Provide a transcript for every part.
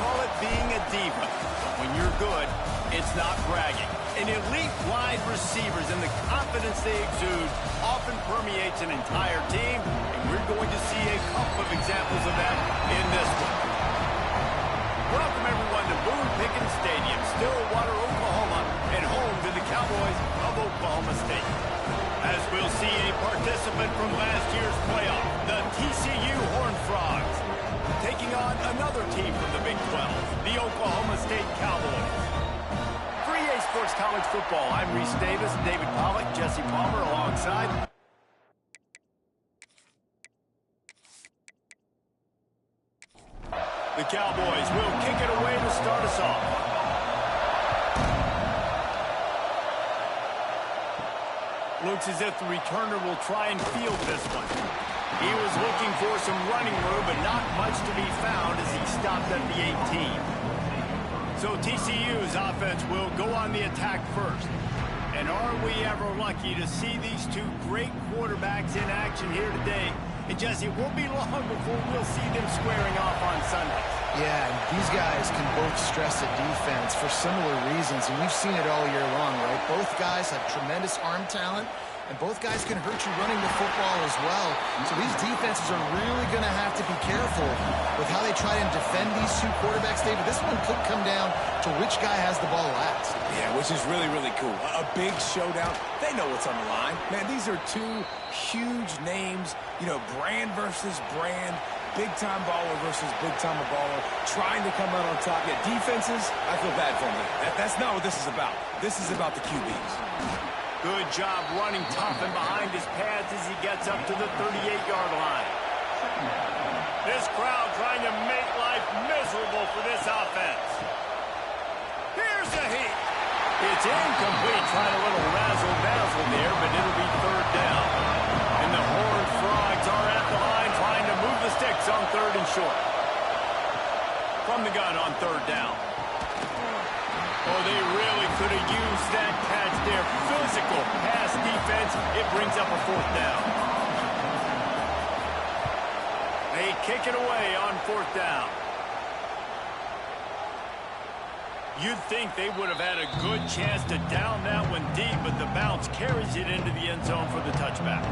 call it being a diva. But when you're good, it's not bragging. And elite wide receivers and the confidence they exude often permeates an entire team, and we're going to see a couple of examples of that in this one. Welcome, everyone, to Boone Pickens Stadium, Stillwater, Oklahoma, and home to the Cowboys of Oklahoma State. As we'll see a participant from last year's playoff, the TCU Horned Frogs, taking on another team from the Big 12, the Oklahoma State Cowboys. For EA Sports College Football, I'm Reese Davis, David Pollack, Jesse Palmer alongside. The Cowboys will kick it away to start us off. Looks as if the returner will try and field this one. He was looking for some running room, but not much to be found as he stopped at the 18. So TCU's offense will go on the attack first. And are we ever lucky to see these two great quarterbacks in action here today? And Jesse, it won't be long before we'll see them squaring off on Sunday. Yeah, and these guys can both stress a defense for similar reasons, and we've seen it all year long, right? Both guys have tremendous arm talent, and both guys can hurt you running the football as well. So these defenses are really going to have to be careful with how they try and defend these two quarterbacks, David. This one could come down to which guy has the ball last. Yeah, which is really, really cool. A big showdown. They know what's on the line. Man, these are two huge names, you know, brand versus brand, big-time baller versus big-time baller, trying to come out on top. Yeah, defenses, I feel bad for them. That's not what this is about. This is about the QBs. Good job running tough and behind his pads as he gets up to the 38-yard line. This crowd trying to make life miserable for this offense. Here's a heat. It's incomplete, trying a little razzle-dazzle there, but it'll be third down. And the Horned Frogs are at the line trying to move the sticks on third and short. From the gun on third down. Oh, they really could have used that catch there. Physical pass defense. It brings up a fourth down. They kick it away on fourth down. You'd think they would have had a good chance to down that one deep, but the bounce carries it into the end zone for the touchback.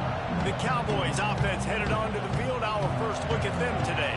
The Cowboys offense headed onto the field. Our first look at them today.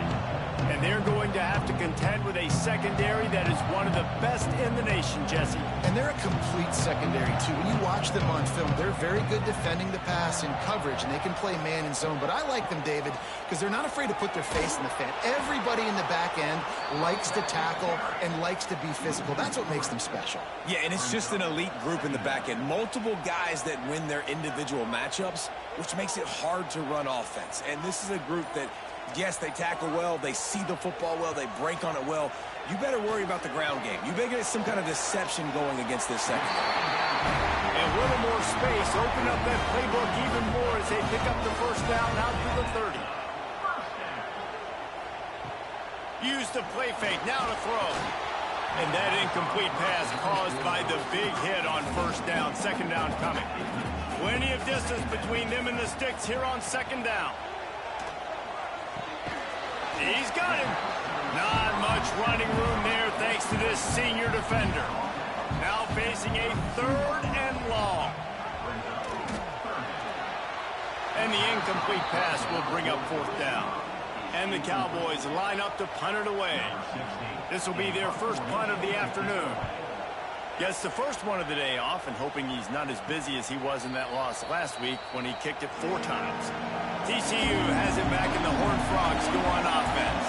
And they're going to have to contend with a secondary that is one of the best in the nation, Jesse. And they're a complete secondary, too. When you watch them on film, they're very good defending the pass in coverage, and they can play man and zone. But I like them, David, because they're not afraid to put their face in the fan. Everybody in the back end likes to tackle and likes to be physical. That's what makes them special. Yeah, and it's just an elite group in the back end. Multiple guys that win their individual matchups, which makes it hard to run offense. And this is a group that, yes, they tackle well, they see the football well, they break on it well. You better worry about the ground game. You better get some kind of deception going against this secondary. And a little more space, open up that playbook even more as they pick up the first down out to the 30. Use the play fake, now to throw. And that incomplete pass caused by the big hit on first down, second down coming. Plenty of distance between them and the sticks here on second down. He's got him. Not much running room there thanks to this senior defender. Now facing a third and long. And the incomplete pass will bring up fourth down. And the Cowboys line up to punt it away. This will be their first punt of the afternoon. Gets the first one of the day off and hoping he's not as busy as he was in that loss last week when he kicked it 4 times. TCU has it back and the Horned Frogs go on offense.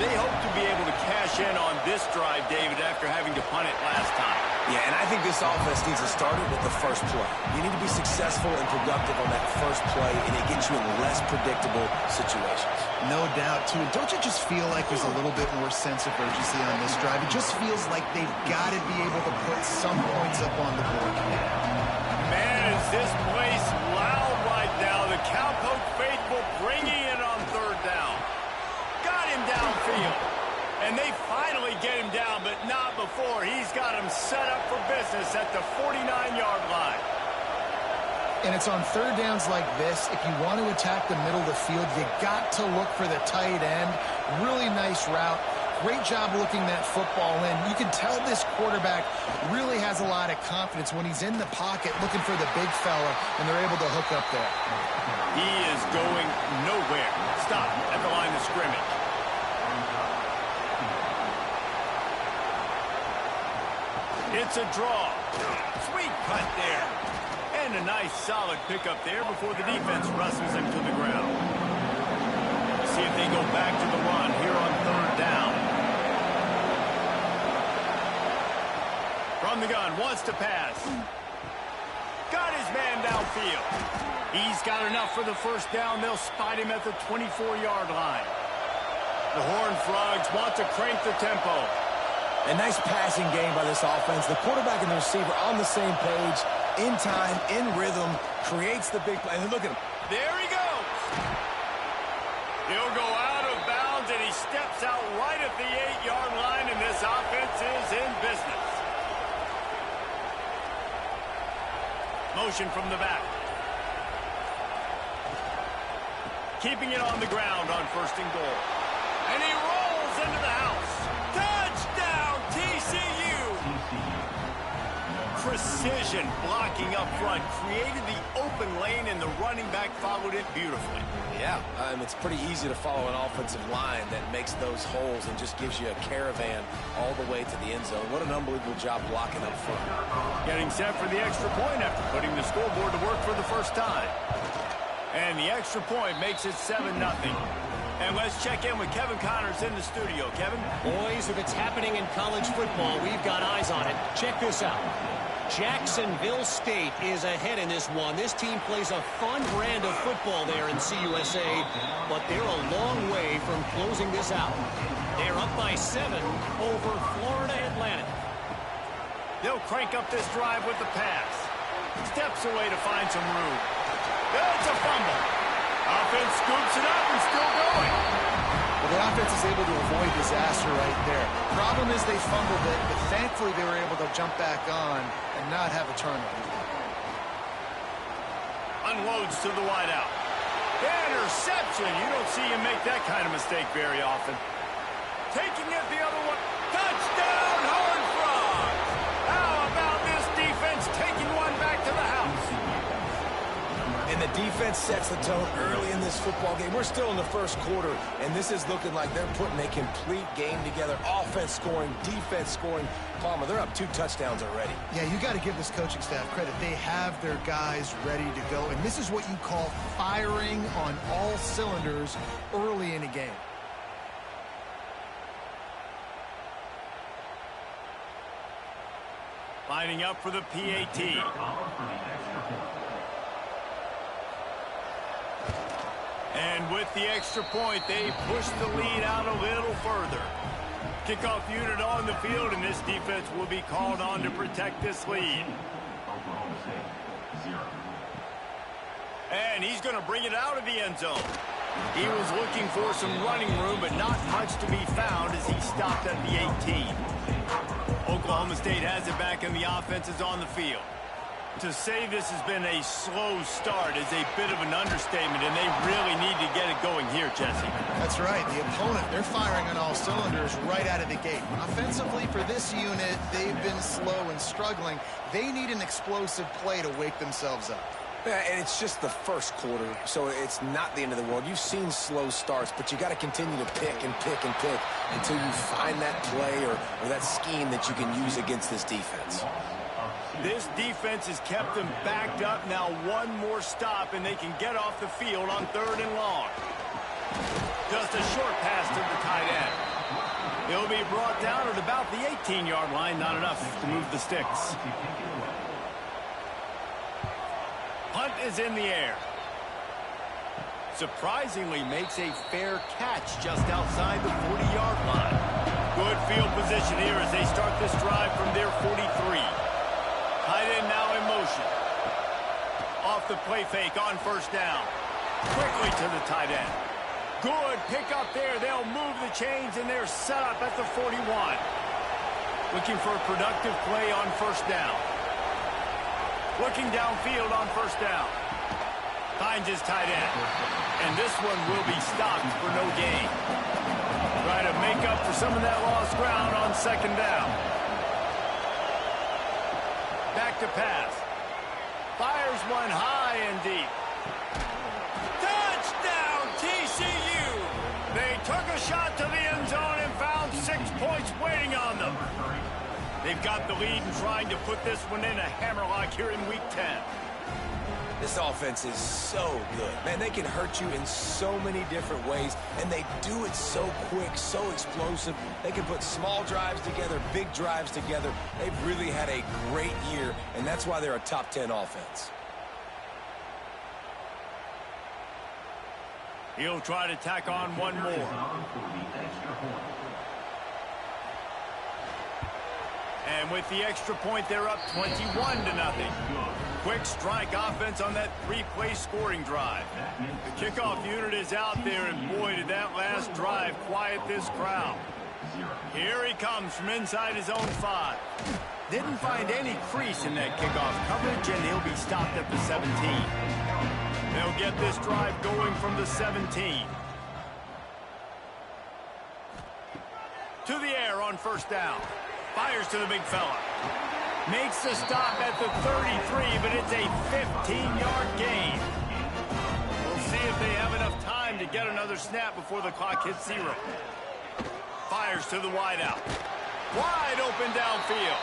They hope to be able to cash in on this drive, David, after having to punt it last time. Yeah, and I think this offense needs to start it with the first play. You need to be successful and productive on that first play, and it gets you in less predictable situations. No doubt, too. Don't you just feel like there's a little bit more sense of urgency on this drive? It just feels like they've got to be able to put some points up on the board. Man, is this place loud right now. The Cowpoke faithful bringing it on third down. Got him downfield. And they finally get him down, but not before. He's got him set up for business at the 49-yard line. And it's on third downs like this. If you want to attack the middle of the field, you got to look for the tight end. Really nice route. Great job looking that football in. You can tell this quarterback really has a lot of confidence when he's in the pocket looking for the big fella, and they're able to hook up there. He is going nowhere. Stop at the line of scrimmage. It's a draw. Sweet cut there. And a nice solid pickup there before the defense wrestles him to the ground. See if they go back to the run here on third down. From the gun, wants to pass. Got his man downfield. He's got enough for the first down. They'll spot him at the 24-yard line. The Horned Frogs want to crank the tempo. A nice passing game by this offense. The quarterback and the receiver on the same page, in time, in rhythm, creates the big play. And look at him. There he goes. He'll go out of bounds, and he steps out right at the 8-yard line, and this offense is in business. Motion from the back. Keeping it on the ground on first and goal. And he rolls into the house. Touchdown, TCU! Precision blocking up front. Created the open lane, and the running back followed it beautifully. Yeah, it's pretty easy to follow an offensive line that makes those holes and just gives you a caravan all the way to the end zone. What an unbelievable job blocking up front. Getting set for the extra point after putting the scoreboard to work for the first time. And the extra point makes it 7-0. And let's check in with Kevin Connors in the studio. Kevin? Boys, if it's happening in college football, we've got eyes on it. Check this out. Jacksonville State is ahead in this one. This team plays a fun brand of football there in CUSA, but they're a long way from closing this out. They're up by 7 over Florida Atlantic. They'll crank up this drive with the pass. Steps away to find some room. It's a fumble. Offense scoops it up and still going. Well, the offense is able to avoid disaster right there. Problem is they fumbled it, but thankfully they were able to jump back on and not have a turnover. Unloads to the wideout. Interception. You don't see him make that kind of mistake very often. Taking it the other way. Touchdown, Horned Frogs. How about this defense taking one back to the house? And the defense sets the tone early in this football game. We're still in the first quarter, and this is looking like they're putting a complete game together. Offense scoring, defense scoring. Palmer, they're up 2 touchdowns already. Yeah, you got to give this coaching staff credit. They have their guys ready to go, and this is what you call firing on all cylinders early in a game. Lining up for the PAT. And with the extra point, they push the lead out a little further. Kickoff unit on the field, and this defense will be called on to protect this lead. And he's going to bring it out of the end zone. He was looking for some running room, but not much to be found as he stopped at the 18. Oklahoma State has it back, and the offense is on the field. To say this has been a slow start is a bit of an understatement, and they really need to get it going here, Jesse. That's right. The opponent, they're firing on all cylinders right out of the gate. Offensively, for this unit, they've been slow and struggling. They need an explosive play to wake themselves up. Yeah, and it's just the first quarter, so it's not the end of the world. You've seen slow starts, but you got to continue to pick and pick and pick until you find that play or that scheme that you can use against this defense. This defense has kept them backed up. Now one more stop, and they can get off the field on 3rd and long. Just a short pass to the tight end. He'll be brought down at about the 18-yard line. Not enough to move the sticks. Punt is in the air. Surprisingly makes a fair catch just outside the 40-yard line. Good field position here as they start this drive from their 43. Tight end now in motion. Off the play fake on 1st down. Quickly to the tight end. Good pickup there. They'll move the chains, and they're set up at the 41. Looking for a productive play on 1st down. Looking downfield on 1st down. Finds his tight end. And this one will be stopped for no gain. try to make up for some of that lost ground on second down. Back to pass. Fires one high and deep. Touchdown, TCU! They took a shot to the end zone and found 6 points waiting on them. They've got the lead and trying to put this one in a hammerlock here in Week 10. This offense is so good. Man, they can hurt you in so many different ways, and they do it so quick, so explosive. They can put small drives together, big drives together. They've really had a great year, and that's why they're a top 10 offense. He'll try to tack on one more. And with the extra point, they're up 21-0. Quick strike offense on that 3-play scoring drive. The kickoff unit is out there, and boy, did that last drive quiet this crowd. Here he comes from inside his own 5. Didn't find any crease in that kickoff coverage, and he'll be stopped at the 17. They'll get this drive going from the 17. To the air on first down. Fires to the big fella. Makes the stop at the 33, but it's a 15-yard gain. We'll see if they have enough time to get another snap before the clock hits 0. Fires to the wideout. Wide open downfield.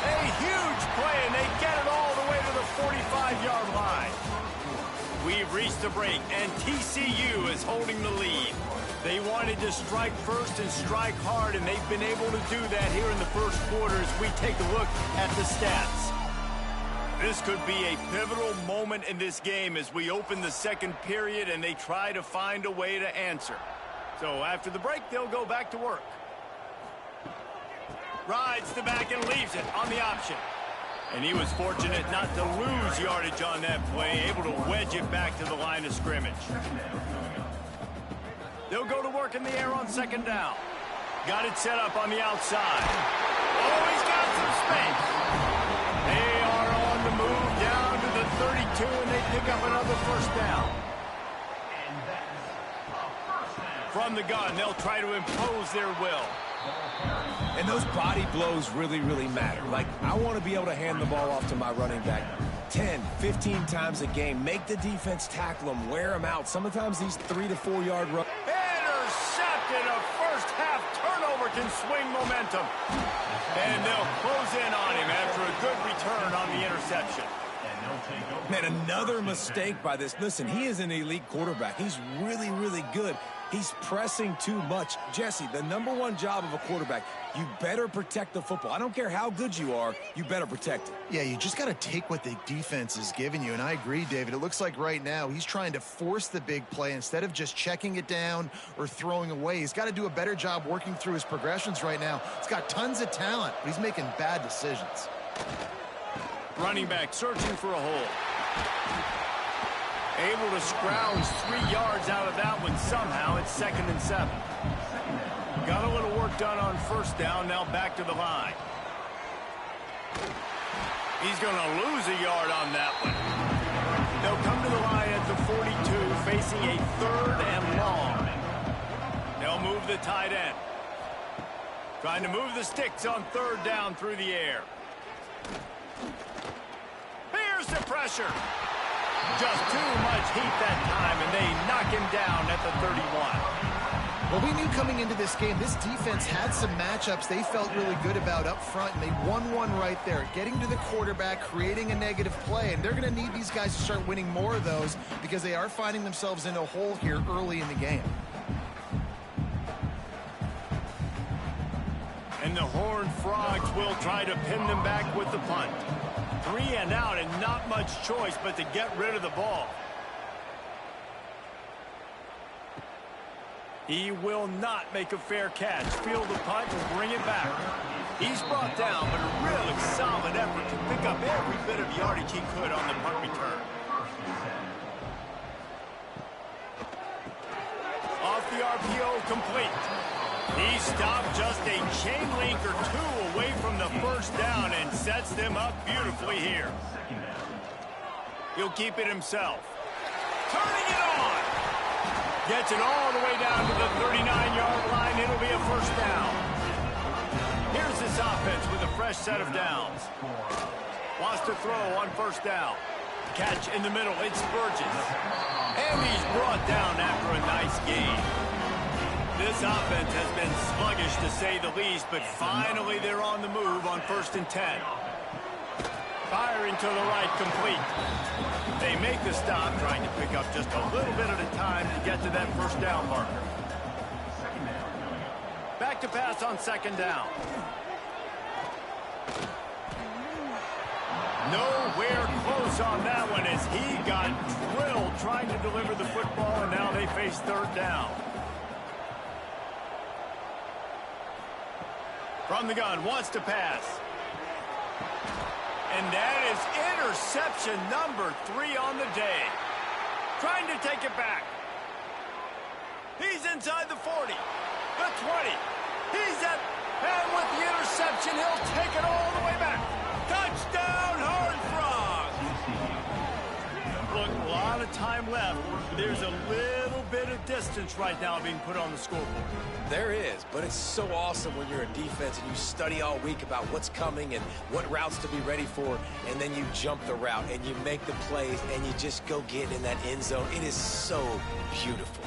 A huge play, and they get it all the way to the 45-yard line. We've reached the break, and TCU is holding the lead. They wanted to strike first and strike hard, and they've been able to do that here in the first quarter as we take a look at the stats. This could be a pivotal moment in this game as we open the second period and they try to find a way to answer. So after the break, they'll go back to work. Rides the back and leaves it on the option. And he was fortunate not to lose yardage on that play, able to wedge it back to the line of scrimmage. They'll go to work in the air on second down. Got it set up on the outside. Oh, he's got some space. They are on the move down to the 32, and they pick up another first down. From the gun, they'll try to impose their will. And those body blows really, really matter. Like, I want to be able to hand the ball off to my running back 10, 15 times a game. Make the defense tackle them, wear them out. Sometimes these 3 to 4 yard runs. Intercepted. A first half turnover can swing momentum. And they'll close in on him after a good return on the interception. Man, another mistake by this. Listen, he is an elite quarterback. He's really, really good. He's pressing too much. Jesse, the #1 job of a quarterback, you better protect the football. I don't care how good you are, you better protect it. Yeah, you just got to take what the defense is giving you, and I agree, David. It looks like right now he's trying to force the big play instead of just checking it down or throwing away. He's got to do a better job working through his progressions right now. He's got tons of talent, but he's making bad decisions. Running back searching for a hole. Able to scrounge 3 yards out of that one somehow. It's 2nd and 7. Got a little work done on first down. Now back to the line. He's going to lose a yard on that one. They'll come to the line at the 42, facing a 3rd and long. They'll move the tight end. Trying to move the sticks on 3rd down through the air. Here's the pressure. Just too much heat that time, and they knock him down at the 31. Well, we knew coming into this game, this defense had some matchups they felt really good about up front, and they won one right there, getting to the quarterback, creating a negative play, and they're going to need these guys to start winning more of those because they are finding themselves in a hole here early in the game. And the Horned Frogs will try to pin them back with the punt. 3 and out, and not much choice but to get rid of the ball. He will not make a fair catch. Field the punt and bring it back. He's brought down, but a really solid effort to pick up every bit of yardage he could on the punt return. Off the RPO, complete. He stopped just a chain link or 2 away from the first down and sets them up beautifully here. He'll keep it himself. Turning it on. Gets it all the way down to the 39-yard line. It'll be a first down. Here's this offense with a fresh set of downs. Wants to throw on first down. Catch in the middle. It's Burgess. And he's brought down after a nice gain. This offense has been sluggish to say the least, but finally they're on the move on 1st and 10. Firing to the right, complete. They make the stop, trying to pick up just a little bit at a time to get to that first down marker. Back to pass on 2nd down. Nowhere close on that one as he got drilled trying to deliver the football, and now they face 3rd down. From the gun, wants to pass. And that is interception number 3 on the day. Trying to take it back. He's inside the 40, the 20. He's at, and with the interception, he'll take it all the way back. Touchdown, Horned Frogs! Look, a lot of time left. There's a little bit of distance right now being put on the scoreboard. There is, but it's so awesome when you're a defense and you study all week about what's coming and what routes to be ready for, and then you jump the route and you make the plays and you just go get in that end zone. It is so beautiful.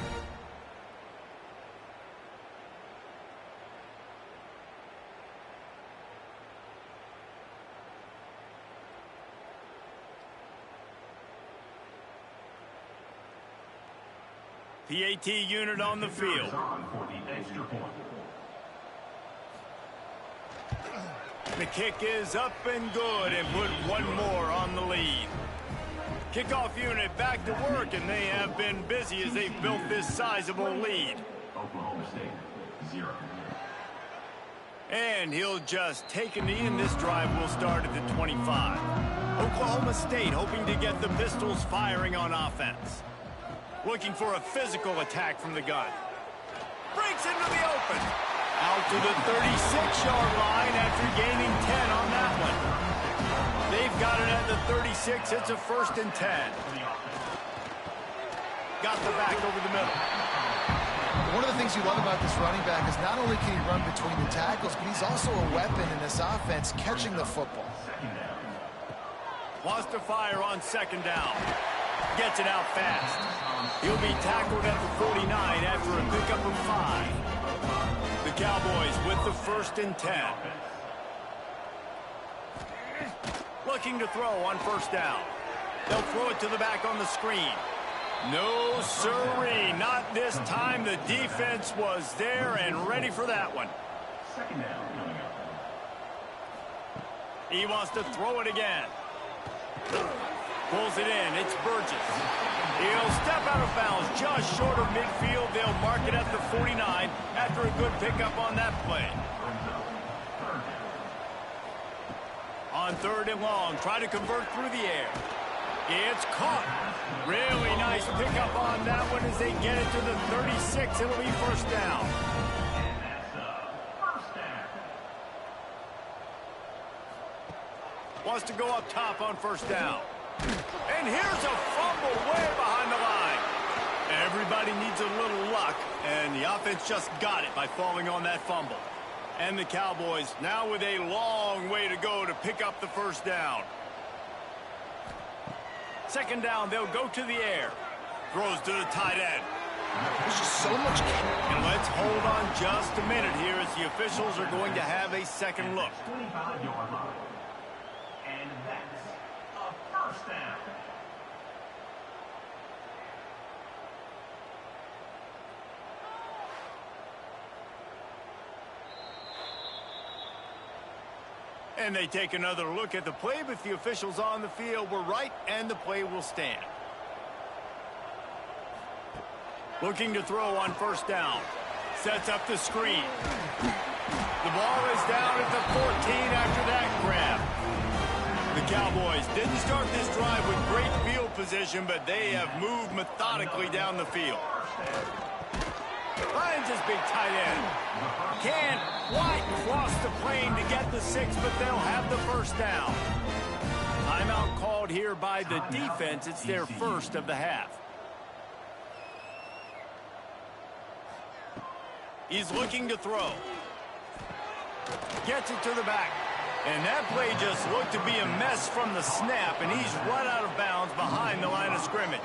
PAT unit on the field. The kick is up and good and put one more on the lead. Kickoff unit back to work, and they have been busy as they've built this sizable lead. Oklahoma State, 0. And he'll just take a knee, and this drive will start at the 25. Oklahoma State hoping to get the Pistols firing on offense. Looking for a physical attack from the gun. Breaks into the open. Out to the 36-yard line after gaining 10 on that one. They've got it at the 36. It's a 1st and 10. Got the back over the middle. One of the things you love about this running back is not only can he run between the tackles, but he's also a weapon in this offense catching the football. Wants to fire on 2nd down. Gets it out fast. He'll be tackled at the 49 after a pickup of 5. The Cowboys with the 1st and 10. Looking to throw on 1st down. They'll throw it to the back on the screen. No siree, not this time. The defense was there and ready for that one. 2nd down coming up. He wants to throw it again. Pulls it in. It's Burgess. He'll step out of bounds just short of midfield. They'll mark it at the 49 after a good pickup on that play. On 3rd and long, try to convert through the air. It's caught. Really nice pickup on that one as they get it to the 36. It'll be 1st down. Wants to go up top on 1st down. And here's a fumble way behind the line. Everybody needs a little luck, and the offense just got it by falling on that fumble. And the Cowboys now with a long way to go to pick up the 1st down. 2nd down, they'll go to the air. Throws to the tight end. There's just so much. And let's hold on just a minute here as the officials are going to have a second look. 25-yard line. And that's a 1st down. And they take another look at the play, but the officials on the field were right, and the play will stand. Looking to throw on 1st down. Sets up the screen. The ball is down at the 14 after that grab. The Cowboys didn't start this drive with great field position, but they have moved methodically down the field. Finds his big tight end. Can't quite cross the plane to get the 6, but they'll have the 1st down. Timeout called here by the defense. It's their first of the half. He's looking to throw. Gets it to the back. And that play just looked to be a mess from the snap, and he's run out of bounds behind the line of scrimmage.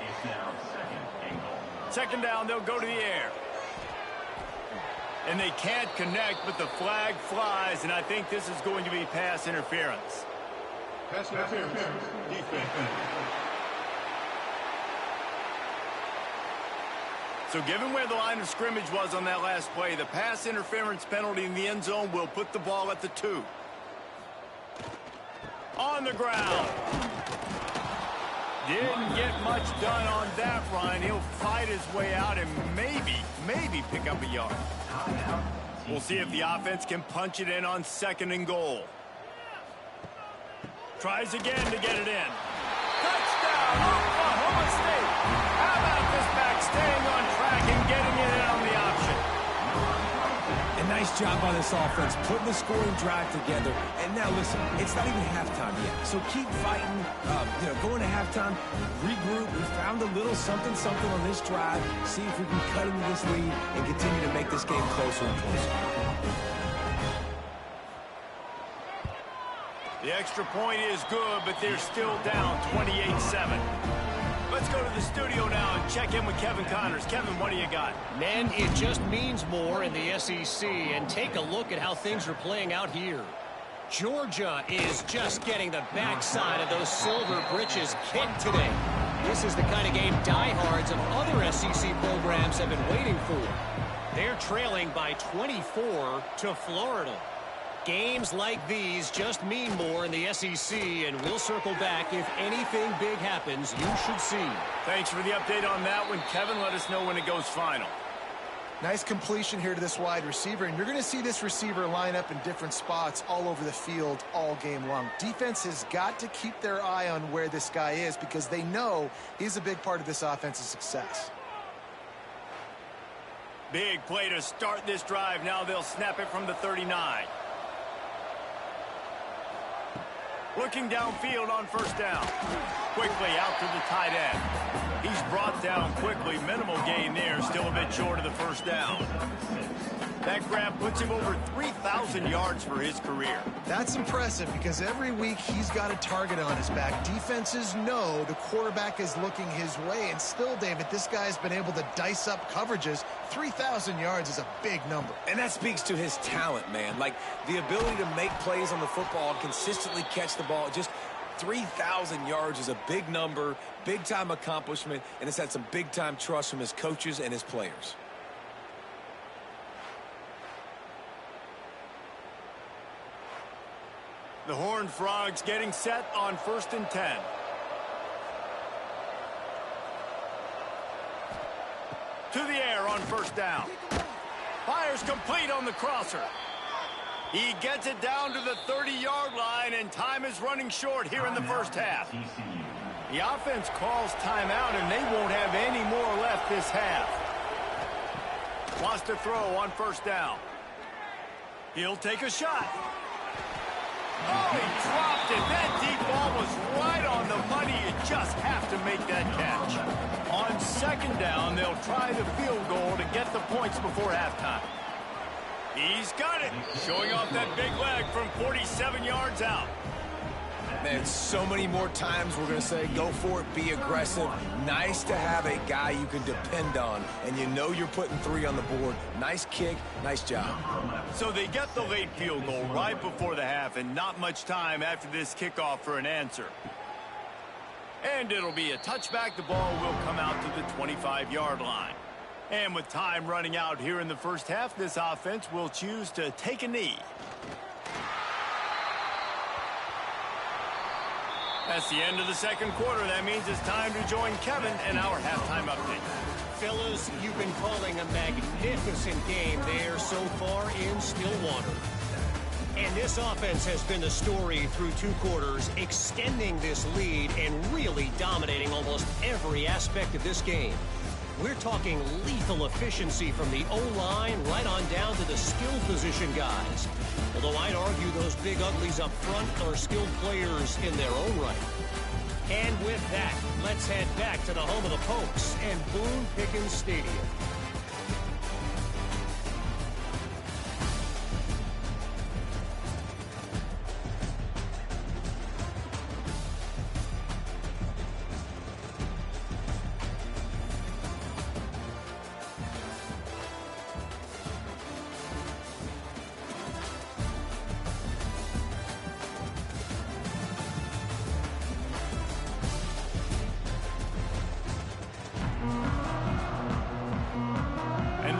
It's now second and goal. Second down, they'll go to the air. And they can't connect, but the flag flies, and I think this is going to be pass interference. Pass interference. Defense. So given where the line of scrimmage was on that last play, the pass interference penalty in the end zone will put the ball at the 2. On the ground. Didn't get much done on that run. He'll fight his way out and maybe pick up a yard. We'll see if the offense can punch it in on second and goal. Tries again to get it in. Touchdown, Oklahoma State. How about this back staying on track and getting it in on the option? A nice job by this offense, putting the scoring drive together. And now, listen, it's not even halftime yet. So keep fighting, going to halftime, regroup. We found a little something on this drive. See if we can cut into this lead and continue to make this game closer and closer. The extra point is good, but they're still down 28-7. Let's go to the studio now and check in with Kevin Connors. Kevin, what do you got? Men, it just means more in the SEC, and take a look at how things are playing out here. Georgia is just getting the backside of those silver britches kicked today. This is the kind of game diehards of other SEC programs have been waiting for. They're trailing by 24 to Florida. Games like these just mean more in the SEC, and we'll circle back if anything big happens. You should see. Thanks for the update on that one, Kevin. Let us know when it goes final. Nice completion here to this wide receiver, and you're going to see this receiver line up in different spots all over the field all game long. Defense has got to keep their eye on where this guy is because they know he's a big part of this offense's success. Big play to start this drive. Now they'll snap it from the 39. Looking downfield on first down. Quickly out to the tight end. He's brought down quickly. Minimal gain there. Still a bit short of the first down. That grab puts him over 3,000 yards for his career. That's impressive because every week he's got a target on his back. Defenses know the quarterback is looking his way. And still, David, this guy's been able to dice up coverages. 3,000 yards is a big number. And that speaks to his talent, man. Like, the ability to make plays on the football, consistently catch the ball. Just 3,000 yards is a big number, big-time accomplishment, and it's had some big-time trust from his coaches and his players. The Horned Frogs getting set on 1st and 10. To the air on first down. Fires complete on the crosser. He gets it down to the 30-yard line, and time is running short here in the first half. The offense calls timeout, and they won't have any more left this half. Wants to throw on first down. He'll take a shot. Oh, he dropped it. That deep ball was right on the money. You just have to make that catch. On second down, they'll try the field goal to get the points before halftime. He's got it. Showing off that big leg from 47 yards out. Man, so many more times we're going to say, go for it, be aggressive. Nice to have a guy you can depend on, and you know you're putting 3 on the board. Nice kick, nice job. So they get the late field goal right before the half, and not much time after this kickoff for an answer. And it'll be a touchback. The ball will come out to the 25-yard line. And with time running out here in the first half, this offense will choose to take a knee. That's the end of the second quarter. That means it's time to join Kevin in our halftime update. Fellas, you've been calling a magnificent game there so far in Stillwater. And this offense has been the story through 2 quarters, extending this lead and really dominating almost every aspect of this game. We're talking lethal efficiency from the O-line right on down to the skill position guys. Although I'd argue those big uglies up front are skilled players in their own right. And with that, let's head back to the home of the Pokes and Boone Pickens Stadium.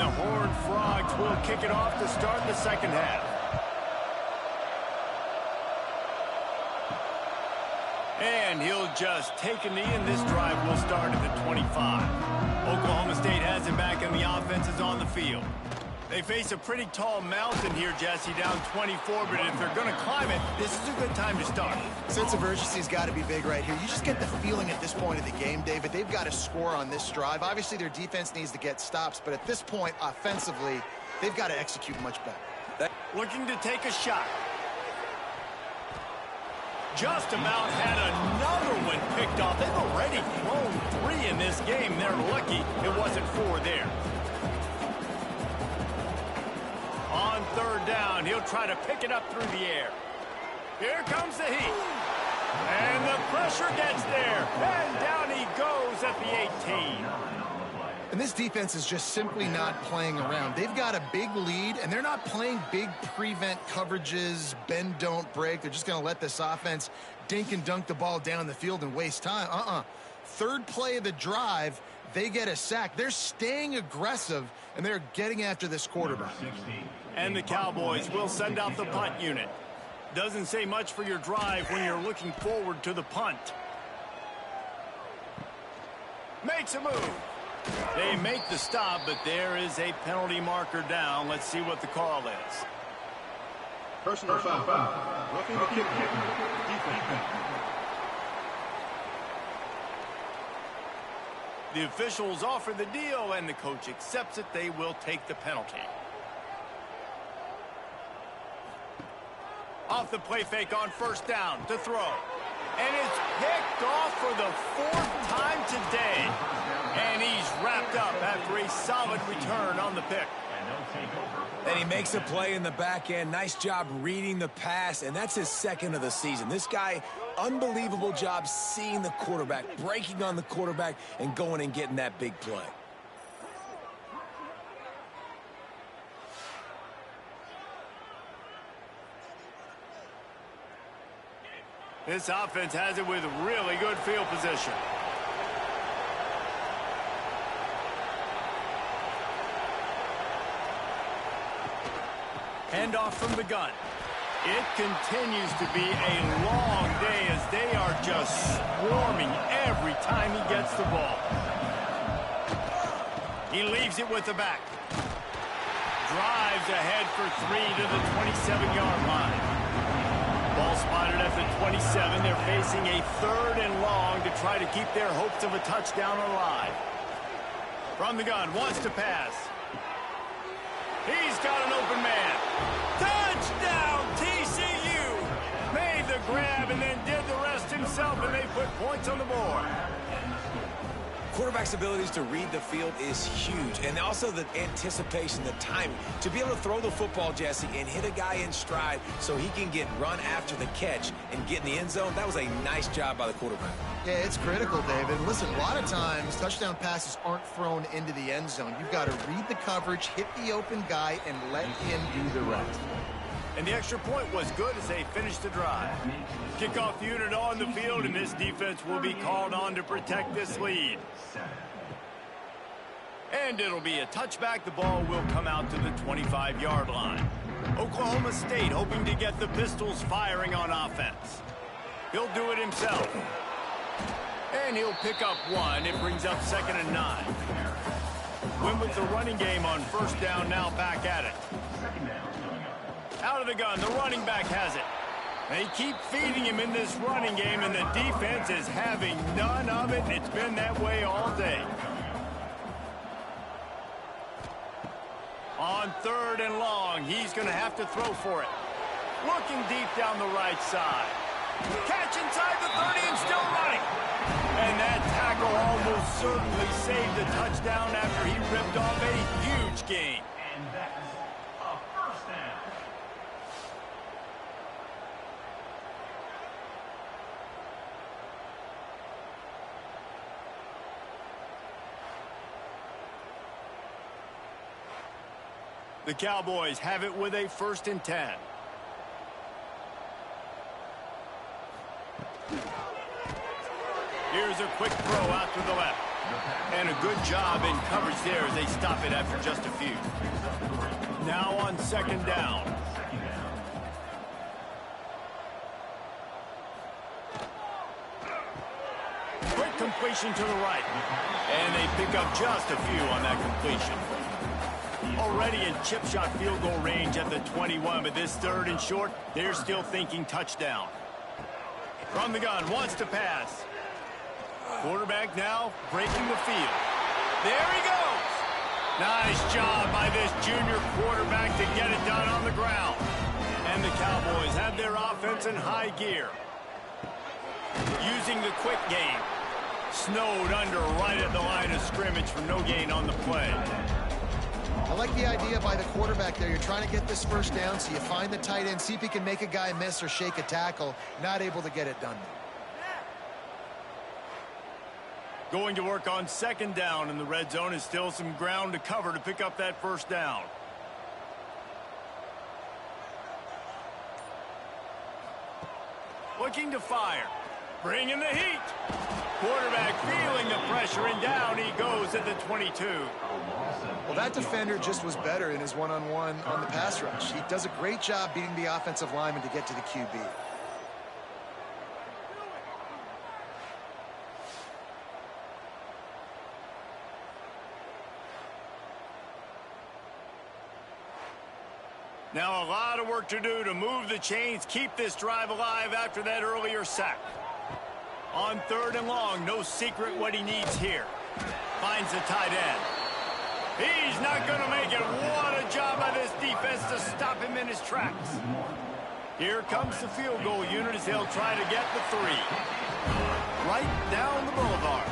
And the Horned Frogs will kick it off to start the second half. And he'll just take a knee, and this drive will start at the 25. Oklahoma State has it back, and the offense is on the field. They face a pretty tall mountain here, Jesse, down 24, but if they're going to climb it, this is a good time to start. Sense of urgency's got to be big right here. You just get the feeling at this point of the game, David, they've got to score on this drive. Obviously, their defense needs to get stops, but at this point, offensively, they've got to execute much better. Looking to take a shot. Just about had another one picked off. They've already thrown 3 in this game. They're lucky it wasn't 4 there. On third down, he'll try to pick it up through the air. Here comes the heat. And the pressure gets there. And down he goes at the 18. And this defense is just simply not playing around. They've got a big lead, and they're not playing big prevent coverages, bend, don't break. They're just going to let this offense dink and dunk the ball down the field and waste time. Third play of the drive, they get a sack. They're staying aggressive, and they're getting after this quarterback. And the Cowboys will send out the punt unit. Doesn't say much for your drive when you're looking forward to the punt. Makes a move. They make the stop, but there is a penalty marker down. Let's see what the call is. Personal foul. Roughing the kick. Defense. The officials offer the deal, and the coach accepts it. They will take the penalty. Off the play fake on first down to throw. And it's picked off for the 4th time today. And he's wrapped up after a solid return on the pick. And he makes a play in the back end. Nice job reading the pass, and that's his 2nd of the season. This guy, unbelievable job seeing the quarterback, breaking on the quarterback, and going and getting that big play. This offense has it with really good field position. Handoff from the gun. It continues to be a long day as they are just swarming every time he gets the ball. He leaves it with the back. Drives ahead for 3 to the 27-yard line. Ball spotted at the 27. They're facing a 3rd and long to try to keep their hopes of a touchdown alive. From the gun, wants to pass. He's got an open man. Touchdown, TCU! Made the grab and then did the rest himself, and they put points on the board. Quarterback's abilities to read the field is huge, and also the anticipation, the timing. To be able to throw the football, Jesse, and hit a guy in stride so he can get run after the catch and get in the end zone, that was a nice job by the quarterback. Yeah, it's critical, David. Listen, a lot of times, touchdown passes aren't thrown into the end zone. You've got to read the coverage, hit the open guy, and let him do the rest. And the extra point was good as they finished the drive. Kickoff unit on the field, and this defense will be called on to protect this lead. And it'll be a touchback. The ball will come out to the 25-yard line. Oklahoma State hoping to get the Pistols firing on offense. He'll do it himself. And he'll pick up 1. It brings up 2nd and 9. Win with the running game on first down, now back at it. Out of the gun, the running back has it. They keep feeding him in this running game, and the defense is having none of it, and it's been that way all day. On 3rd and long, he's going to have to throw for it. Looking deep down the right side. Catch inside the 30 and still running. And that tackle almost certainly saved the touchdown after he ripped off a huge gain. And that's a first down. The Cowboys have it with a 1st and 10. Here's a quick throw out to the left. And a good job in coverage there as they stop it after just a few. Now on second down. Quick completion to the right. And they pick up just a few on that completion. Already in chip shot field goal range at the 21, but this third and short, they're still thinking touchdown. From the gun, wants to pass. Quarterback now breaking the field. There he goes. Nice job by this junior quarterback to get it done on the ground. And the Cowboys have their offense in high gear. Using the quick game. Snowed under right at the line of scrimmage for no gain on the play. I like the idea by the quarterback there. You're trying to get this first down, so you find the tight end, see if he can make a guy miss or shake a tackle. Not able to get it done. Going to work on second down in the red zone. Is still some ground to cover to pick up that first down. Looking to fire. Bringing the heat. Quarterback feeling the pressure, and down he goes at the 22. Well, that defender just was better in his one-on-one on the pass rush. He does a great job beating the offensive lineman to get to the QB. Now a lot of work to do to move the chains, keep this drive alive after that earlier sack. On third and long, no secret what he needs here. Finds the tight end. He's not going to make it. What a job by this defense to stop him in his tracks. Here comes the field goal unit as they'll try to get the 3. Right down the boulevard.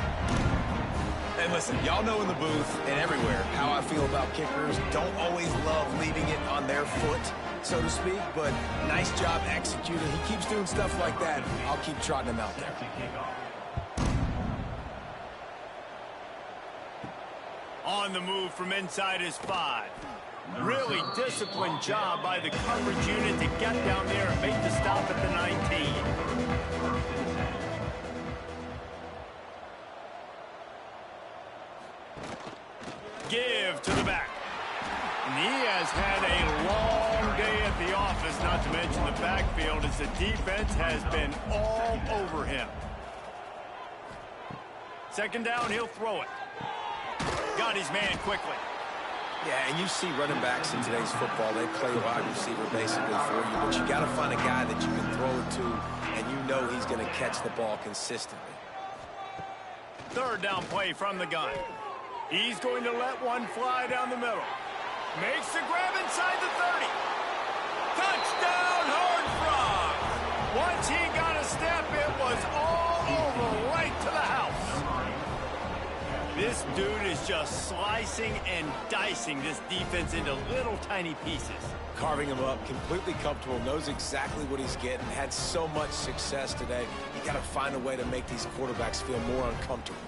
And listen, y'all know in the booth and everywhere how I feel about kickers. Don't always love leaving it on their foot, so to speak, but nice job executing. He keeps doing stuff like that. I'll keep trotting him out there. On the move from inside his 5. Really disciplined job by the coverage unit to get down there and make the stop at the 19. Give to the back. And he has had a long day at the office, not to mention the backfield, as the defense has been all over him. Second down, he'll throw it. Got his man quickly. Yeah, and you see running backs in today's football, they play wide receiver basically for you, but you got to find a guy that you can throw it to, and you know he's going to catch the ball consistently. Third down play from the gun. He's going to let one fly down the middle. Makes the grab inside the 30. Touchdown, Horned Frogs! Once he got a step, it was all over right to the house. This dude is just slicing and dicing this defense into little tiny pieces. Carving him up, completely comfortable, knows exactly what he's getting, had so much success today. You got to find a way to make these quarterbacks feel more uncomfortable.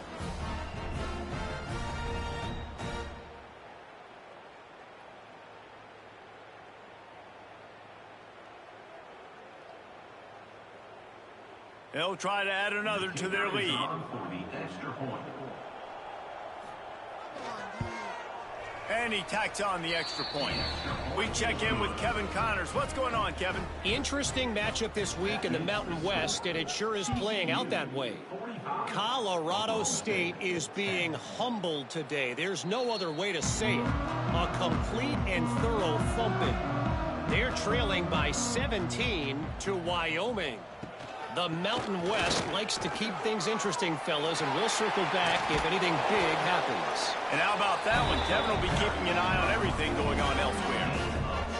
They'll try to add another to their lead. And he tacks on the extra point. We check in with Kevin Connors. What's going on, Kevin? Interesting matchup this week in the Mountain West, and it sure is playing out that way. Colorado State is being humbled today. There's no other way to say it. A complete and thorough thumping. They're trailing by 17 to Wyoming. The Mountain West likes to keep things interesting, fellas, and we'll circle back if anything big happens. And how about that one? Kevin will be keeping an eye on everything going on elsewhere.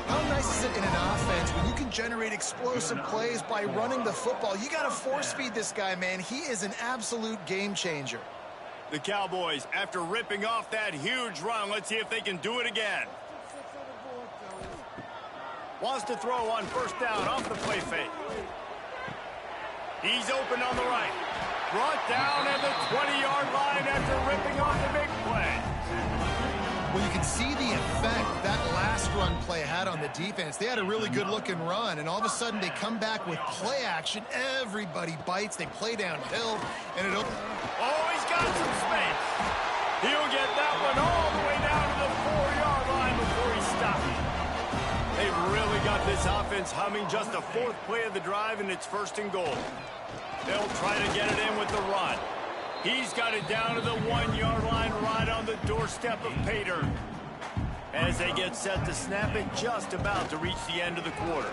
How nice is it in an offense when you can generate explosive plays by running the football? You got to force feed this guy, man. He is an absolute game changer. The Cowboys, after ripping off that huge run, let's see if they can do it again. Wants to throw on first down off the play fake. He's open on the right. Brought down at the 20-yard line after ripping off the big play. Well, you can see the effect that last run play had on the defense. They had a really good-looking run, and all of a sudden they come back with play action. Everybody bites. They play downhill, and it opens. Oh, he's got some space. got this offense humming. Just the fourth play of the drive, and it's 1st and goal. They'll try to get it in with the run. He's got it down to the 1-yard line, right on the doorstep of pay dirt. As they get set to snap it, just about to reach the end of the quarter.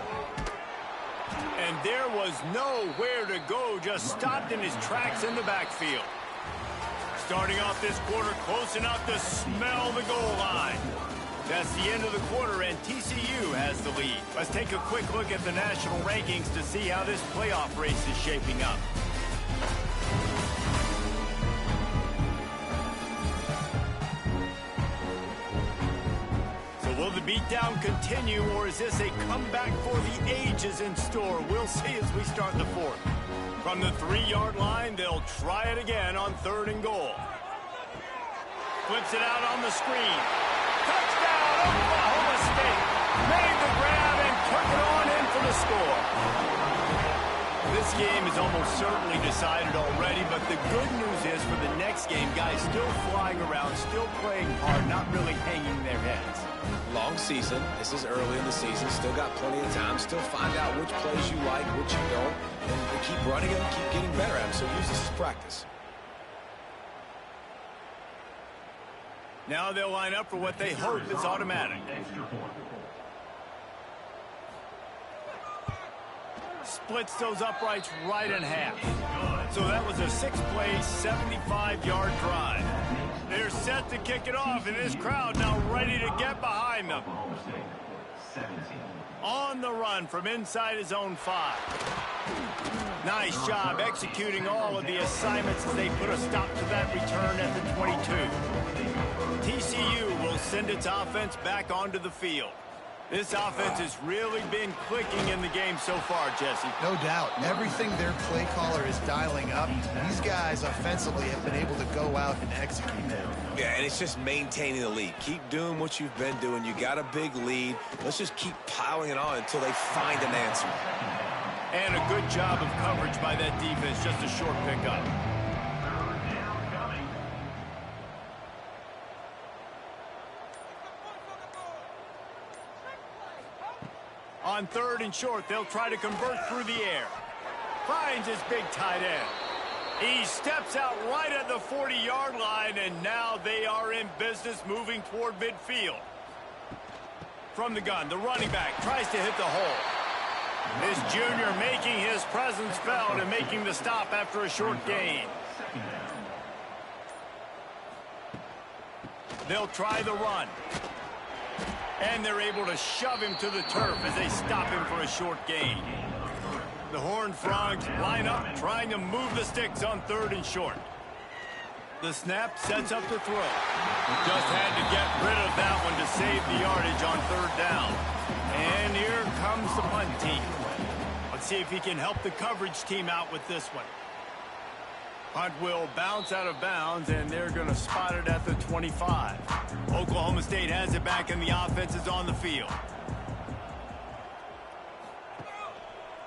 And there was nowhere to go, just stopped in his tracks in the backfield. Starting off this quarter close enough to smell the goal line. That's the end of the quarter, and TCU has the lead. Let's take a quick look at the national rankings to see how this playoff race is shaping up. So will the beatdown continue, or is this a comeback for the ages in store? We'll see as we start the 4th. From the 3-yard line, they'll try it again on 3rd and goal. Flips it out on the screen. Touchdown, Oklahoma State. Made the grab and took it on in for the score. This game is almost certainly decided already, but the good news is for the next game, guys still flying around, still playing hard, not really hanging their heads. Long season. This is early in the season. Still got plenty of time. Still find out which plays you like, which you don't. And keep running them, keep getting better at them. So use this as practice. Now they'll line up for what they hope is automatic. Splits those uprights right in half. So that was a 6-play, 75-yard drive. They're set to kick it off, and this crowd now ready to get behind them. On the run from inside his own 5. Nice job executing all of the assignments as they put a stop to that return at the 22. TCU will send its offense back onto the field. This offense has really been clicking in the game so far, Jesse. No doubt. Everything their play caller is dialing up, these guys offensively have been able to go out and execute now. Yeah, and it's just maintaining the lead. Keep doing what you've been doing. You got a big lead. Let's just keep piling it on until they find an answer. And a good job of coverage by that defense. Just a short pickup. On 3rd and short, they'll try to convert through the air. Finds his big tight end. He steps out right at the 40-yard line, and now they are in business moving toward midfield. From the gun, the running back tries to hit the hole. This junior making his presence felt and making the stop after a short gain. They'll try the run. And they're able to shove him to the turf as they stop him for a short gain. The Horned Frogs line up, trying to move the sticks on 3rd and short. The snap sets up the throw. Just had to get rid of that one to save the yardage on 3rd down. And here comes the punt team. Let's see if he can help the coverage team out with this one. Punt will bounce out of bounds, and they're going to spot it at the 25. Oklahoma State has it back, and the offense is on the field.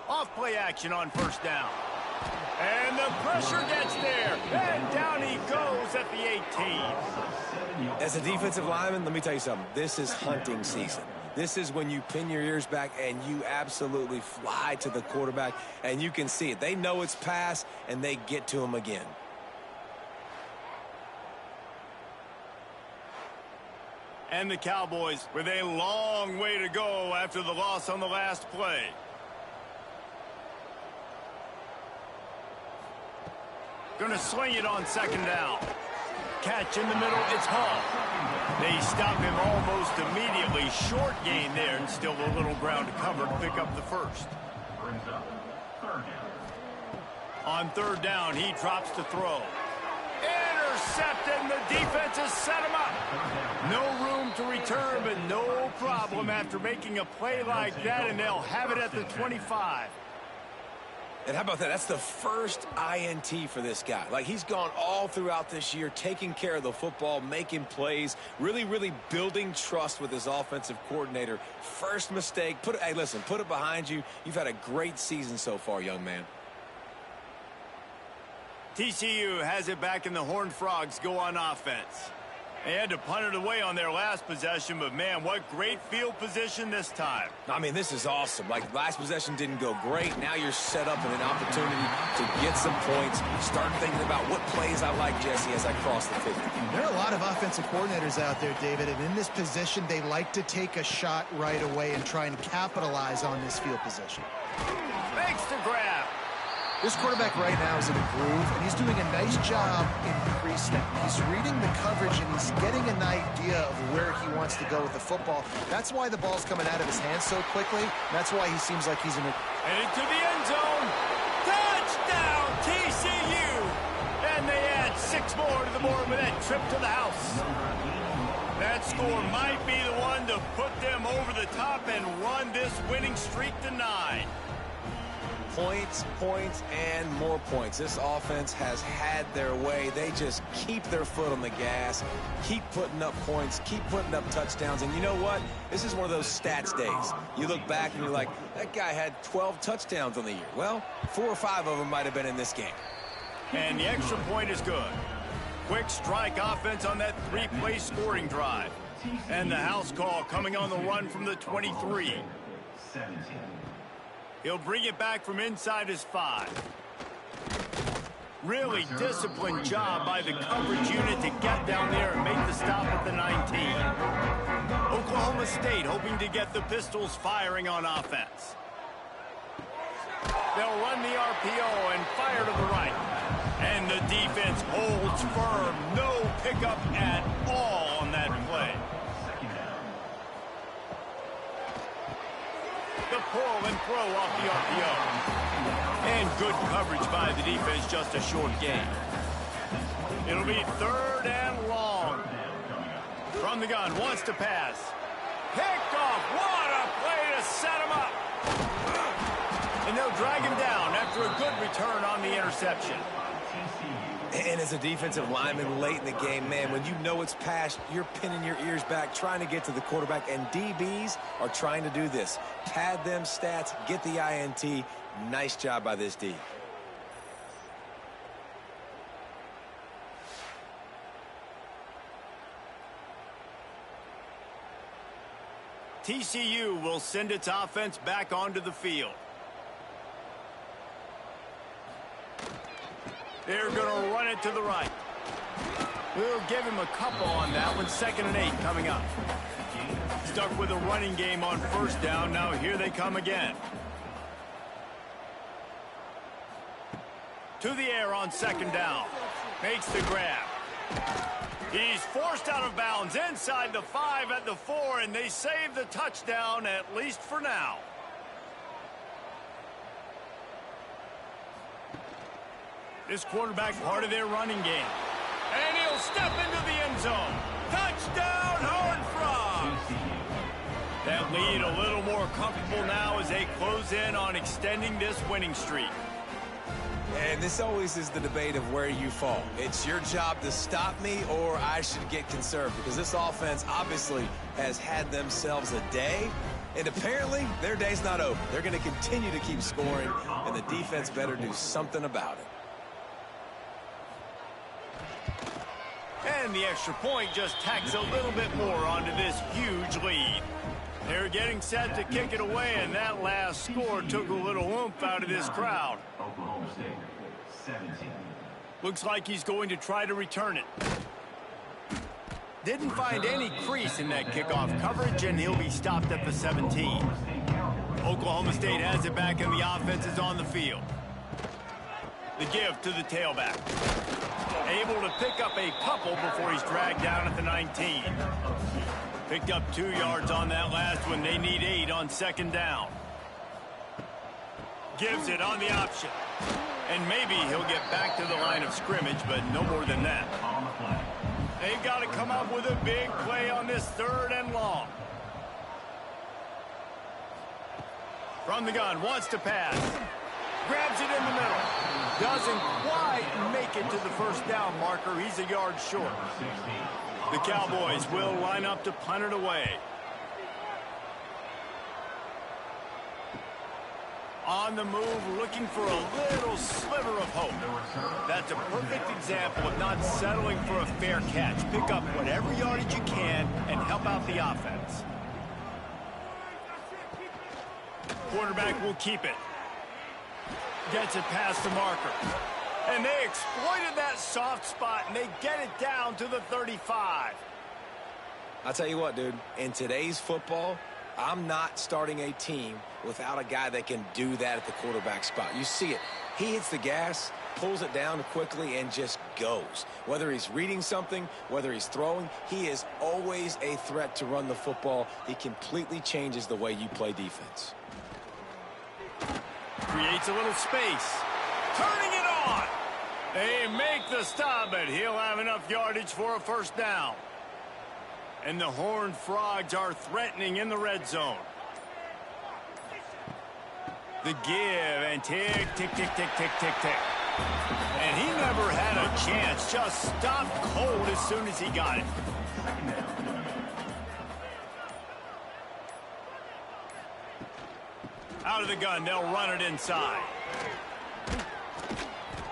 Off play action on 1st down. And the pressure gets there, and down he goes at the 18. As a defensive lineman, let me tell you something. This is hunting season. This is when you pin your ears back and you absolutely fly to the quarterback, and you can see it. They know it's pass, and they get to him again. And the Cowboys with a long way to go after the loss on the last play. Gonna swing it on 2nd down. Catch in the middle, it's Hall. They stop him almost immediately. Short gain there, and still a little ground to cover to pick up the 1st. On 3rd down, he drops to throw. Intercepted, and the defense has set him up. No room to return, but no problem after making a play like that, and they'll have it at the 25. And how about that? That's the first INT for this guy. Like, he's gone all throughout this year, taking care of the football, making plays, really, really building trust with his offensive coordinator. First mistake. Hey, listen, put it behind you. You've had a great season so far, young man. TCU has it back, and the Horned Frogs go on offense. They had to punt it away on their last possession, but man, what great field position this time. I mean, this is awesome. Like, last possession didn't go great. Now you're set up in an opportunity to get some points. Start thinking about what plays I like, Jesse, as I cross the 50. There are a lot of offensive coordinators out there, David, and in this position, they like to take a shot right away and try and capitalize on this field position. Makes the grab. This quarterback right now is in a groove, and he's doing a nice job in pre-snap. He's reading the coverage, and he's getting an idea of where he wants to go with the football. That's why the ball's coming out of his hands so quickly. That's why he seems like he's in a... And into the end zone. Touchdown, TCU! And they add 6 more to the board with that trip to the house. That score might be the one to put them over the top and run this winning streak to 9. Points, points, and more points. This offense has had their way. They just keep their foot on the gas, keep putting up points, keep putting up touchdowns. And you know what? This is one of those stats days. You look back and you're like, that guy had 12 touchdowns on the year. Well, 4 or 5 of them might have been in this game. And the extra point is good. Quick strike offense on that 3-play scoring drive. And the house call coming on the run from the 23. 17. He'll bring it back from inside his 5. Really disciplined job by the coverage unit to get down there and make the stop at the 19. Oklahoma State hoping to get the Pistols firing on offense. They'll run the RPO and fire to the right. And the defense holds firm. No pickup at all on that play. The pull and throw off the RPO. And good coverage by the defense, just a short gain. It'll be 3rd and long. From the gun, wants to pass. Picked off. What a play to set him up. And they'll drag him down after a good return on the interception. And as a defensive lineman late in the game, man, when you know it's past, you're pinning your ears back, trying to get to the quarterback, and DBs are trying to do this. Pad them stats, get the INT. Nice job by this D. TCU will send its offense back onto the field. They're going to run it to the right. We'll give him a couple on that one. 2nd and 8 coming up. Stuck with a running game on 1st down. Now here they come again. To the air on 2nd down. Makes the grab. He's forced out of bounds inside the 5 at the 4, and they save the touchdown, at least for now. This quarterback part of their running game. And he'll step into the end zone. Touchdown, Horned Frogs! That lead a little more comfortable now as they close in on extending this winning streak. And this always is the debate of where you fall. It's your job to stop me, or I should get conserved, because this offense obviously has had themselves a day, and apparently their day's not over. They're going to continue to keep scoring, and the defense better do something about it. And the extra point just tacks a little bit more onto this huge lead. They're getting set to kick it away, and that last score took a little oomph out of this crowd. Oklahoma State, 17. Looks like he's going to try to return it. Didn't find any crease in that kickoff coverage, and he'll be stopped at the 17. Oklahoma State has it back, and the offense is on the field. The give to the tailback. Able to pick up a couple before he's dragged down at the 19. Picked up 2 yards on that last one. They need 8 on 2nd down. Gives it on the option. And maybe he'll get back to the line of scrimmage, but no more than that. They've got to come up with a big play on this 3rd and long. From the gun, wants to pass. Grabs it in the middle. Doesn't quite make it to the 1st down marker. He's a yard short. The Cowboys will line up to punt it away. On the move, looking for a little sliver of hope. That's a perfect example of not settling for a fair catch. Pick up whatever yardage you can and help out the offense. Quarterback will keep it. Gets it past the marker. And they exploited that soft spot, and they get it down to the 35. I'll tell you what, dude. In today's football, I'm not starting a team without a guy that can do that at the quarterback spot. You see it. He hits the gas, pulls it down quickly, and just goes. Whether he's reading something, whether he's throwing, he is always a threat to run the football. He completely changes the way you play defense. Creates a little space. Turning it on. They make the stop, but he'll have enough yardage for a first down. And the Horned Frogs are threatening in the red zone. The give and tick, tick, tick, tick, tick, tick, tick. And he never had a chance. Just stopped cold as soon as he got it. Out of the gun, they'll run it inside.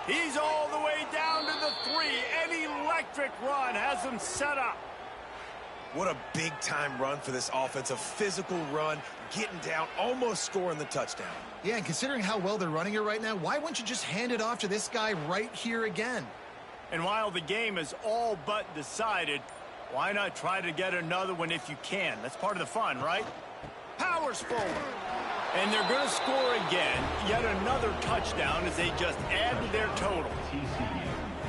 He's all the way down to the 3. An electric run has him set up. What a big-time run for this offense. A physical run, getting down, almost scoring the touchdown. Yeah, and considering how well they're running it right now, why wouldn't you just hand it off to this guy right here again? And while the game is all but decided, why not try to get another one if you can? That's part of the fun, right? Powers forward. And they're going to score again. Yet another touchdown as they just add to their total.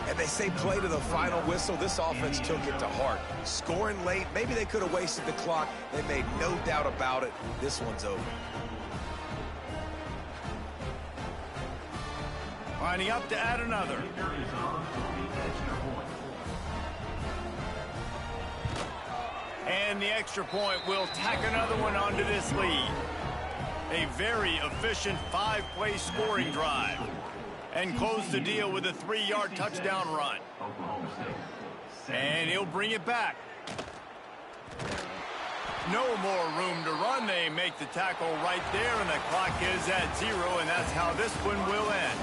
And they say play to the final whistle. This offense took it to heart. Scoring late, maybe they could have wasted the clock. They made no doubt about it. This one's over. Lining up to add another. And the extra point will tack another one onto this lead. A very efficient 5-play scoring drive. And close the deal with a 3-yard touchdown run. And he'll bring it back. No more room to run. They make the tackle right there, and the clock is at 0, and that's how this one will end.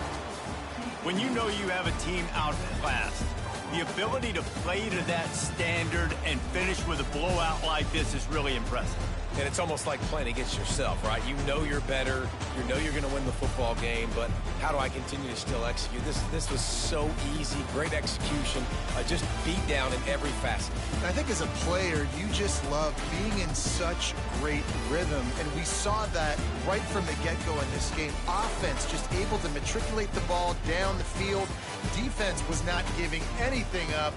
When you know you have a team outclassed, the ability to play to that standard and finish with a blowout like this is really impressive. And it's almost like playing against yourself, right? You know you're better. You know you're going to win the football game, but how do I continue to still execute? This was so easy. Great execution. Just beat down in every facet. I think as a player, you just love being in such great rhythm, and we saw that right from the get-go in this game. Offense just able to matriculate the ball down the field. Defense was not giving anything up.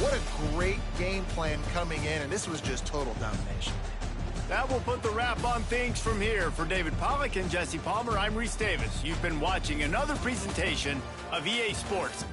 What a great game plan coming in, and this was just total domination. That will put the wrap on things from here. For David Pollack and Jesse Palmer, I'm Reese Davis. You've been watching another presentation of EA Sports